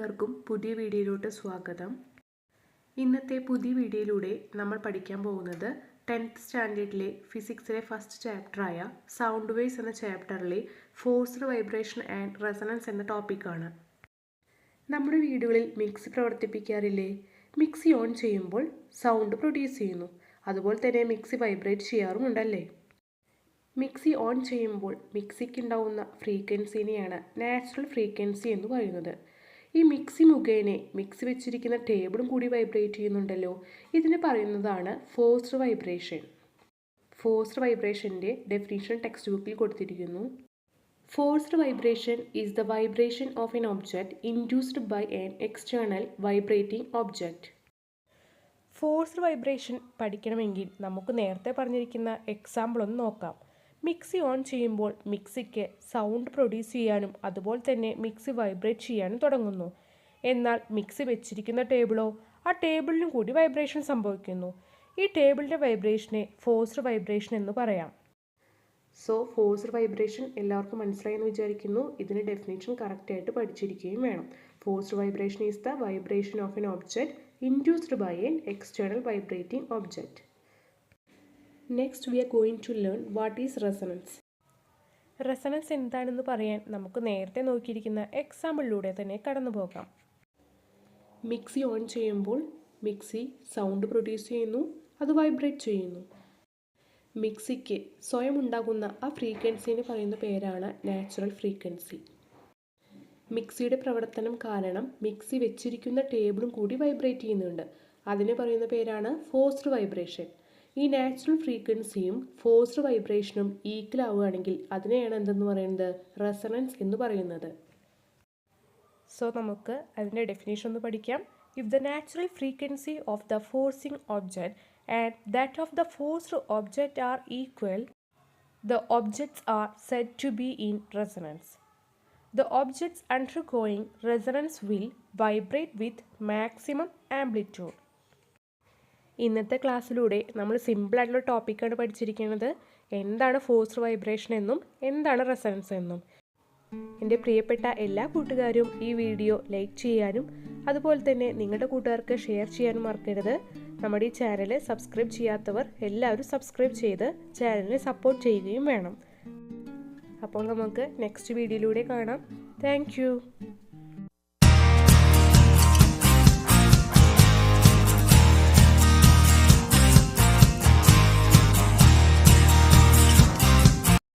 കൂട്ടുകാർക്കും പുതിയ വീഡിയോയിലോട്ട് സ്വാഗതം. ഇന്നത്തെ പുതിയ വീഡിയോയിലൂടെ നമ്മൾ പഠിക്കാൻ പോകുന്നത് 10th സ്റ്റാൻഡേർഡിലെ ഫിസിക്സിലെ ഫസ്റ്റ് ചാപ്റ്ററായ സൗണ്ട് വേവ്സ് എന്ന ചാപ്റ്ററിലെ ഫോഴ്സ്ഡ് വൈബ്രേഷൻ ആൻഡ് റെസണൻസ് എന്ന ടോപ്പിക്കാണ്. നമ്മുടെ വീടുകളിൽ മിക്സി പ്രവർത്തിപ്പിക്കാറില്ലേ? മിക്സി ഓൺ ചെയ്യുമ്പോൾ സൗണ്ട് പ്രൊഡ്യൂസ് ചെയ്യുന്നു. അതുപോലെ തന്നെ മിക്സി വൈബ്രേറ്റ് ചെയ്യാറുമുണ്ടല്ലേ? മിക്സി ഓൺ ചെയ്യുമ്പോൾ മിക്സിക്ക് ഉണ്ടാവുന്ന ഫ്രീക്വൻസിനെയാണ് നാച്ചുറൽ ഫ്രീക്വൻസി എന്ന് പറയുന്നത്. ഈ മിക്സി മുഖേന മിക്സി വെച്ചിരിക്കുന്ന ടേബിളും കൂടി വൈബ്രേറ്റ് ചെയ്യുന്നുണ്ടല്ലോ. ഇതിന് പറയുന്നതാണ് ഫോഴ്സ്ഡ് വൈബ്രേഷൻ. ഫോഴ്സ്ഡ് വൈബ്രേഷൻ്റെ ഡെഫിനിഷൻ ടെക്സ്റ്റ് ബുക്കിൽ കൊടുത്തിരിക്കുന്നു. Forced vibration is the vibration of an object induced by an external vibrating object. Forced vibration പഠിക്കണമെങ്കിൽ നമുക്ക് നേരത്തെ പറഞ്ഞിരിക്കുന്ന എക്സാമ്പിൾ ഒന്ന് നോക്കാം. മിക്സി ഓൺ ചെയ്യുമ്പോൾ മിക്സിക്ക് സൗണ്ട് പ്രൊഡ്യൂസ് ചെയ്യാനും അതുപോലെ തന്നെ മിക്സി വൈബ്രേറ്റ് ചെയ്യാനും തുടങ്ങുന്നു. എന്നാൽ മിക്സി വെച്ചിരിക്കുന്ന ടേബിളോ, ആ ടേബിളിനും കൂടി വൈബ്രേഷൻ സംഭവിക്കുന്നു. ഈ ടേബിളിൻ്റെ വൈബ്രേഷനെ ഫോഴ്സ്ഡ് വൈബ്രേഷൻ എന്ന് പറയാം. സോ ഫോഴ്സ്ഡ് വൈബ്രേഷൻ എല്ലാവർക്കും മനസ്സിലായെന്ന് വിചാരിക്കുന്നു. ഇതിന് ഡെഫിനിഷൻ കറക്റ്റായിട്ട് പഠിച്ചിരിക്കുകയും വേണം. Forced vibration is the vibration of an object induced by an external vibrating object. Next we are going to learn what is resonance. Resonance എന്താണെന്ന് പറയാൻ നമുക്ക് നേരത്തെ നോക്കിയിരിക്കുന്ന എക്സാമ്പിളിലൂടെ തന്നെ കടന്നു പോകാം. മിക്സി ഓൺ ചെയ്യുമ്പോൾ മിക്സി സൗണ്ട് പ്രൊഡ്യൂസ് ചെയ്യുന്നു, അത് വൈബ്രേറ്റ് ചെയ്യുന്നു. മിക്സിക്ക് സ്വയം ഉണ്ടാകുന്ന ആ ഫ്രീക്വൻസിന് പറയുന്ന പേരാണ് നാച്ചുറൽ ഫ്രീക്വൻസി. മിക്സിയുടെ പ്രവർത്തനം കാരണം മിക്സി വെച്ചിരിക്കുന്ന ടേബിളും കൂടി വൈബ്രേറ്റ് ചെയ്യുന്നുണ്ട്. അതിന് പറയുന്ന പേരാണ് ഫോഴ്സ്ഡ് വൈബ്രേഷൻ. ഈ നാച്ചുറൽ ഫ്രീക്വൻസിയും ഫോഴ്സ്ഡ് വൈബ്രേഷനും ഈക്വൽ ആവുകയാണെങ്കിൽ അതിനെയാണ് എന്തെന്ന് പറയുന്നത്? റെസണൻസ് എന്ന് പറയുന്നത്. സോ നമുക്ക് അതിൻ്റെ ഡെഫിനേഷൻ ഒന്ന് പഠിക്കാം. If the natural frequency of the forcing object and that of the forced object are equal, the objects are said to be in resonance. The objects undergoing resonance will vibrate with maximum amplitude. ഇന്നത്തെ ക്ലാസ്സിലൂടെ നമ്മൾ സിമ്പിളായിട്ടുള്ള ടോപ്പിക്കാണ് പഠിച്ചിരിക്കുന്നത്. എന്താണ് forced vibration എന്നും എന്താണ് resonance എന്നും. എൻ്റെ പ്രിയപ്പെട്ട എല്ലാ കൂട്ടുകാരും ഈ വീഡിയോ ലൈക്ക് ചെയ്യാനും അതുപോലെ തന്നെ നിങ്ങളുടെ കൂട്ടുകാർക്ക് ഷെയർ ചെയ്യാനും മറക്കരുത്. നമ്മുടെ ഈ ചാനൽ സബ്സ്ക്രൈബ് ചെയ്യാത്തവർ എല്ലാവരും സബ്സ്ക്രൈബ് ചെയ്ത് ചാനലിനെ സപ്പോർട്ട് ചെയ്യുകയും വേണം. അപ്പോൾ നമുക്ക് നെക്സ്റ്റ് വീഡിയോയിലൂടെ കാണാം. Thank you.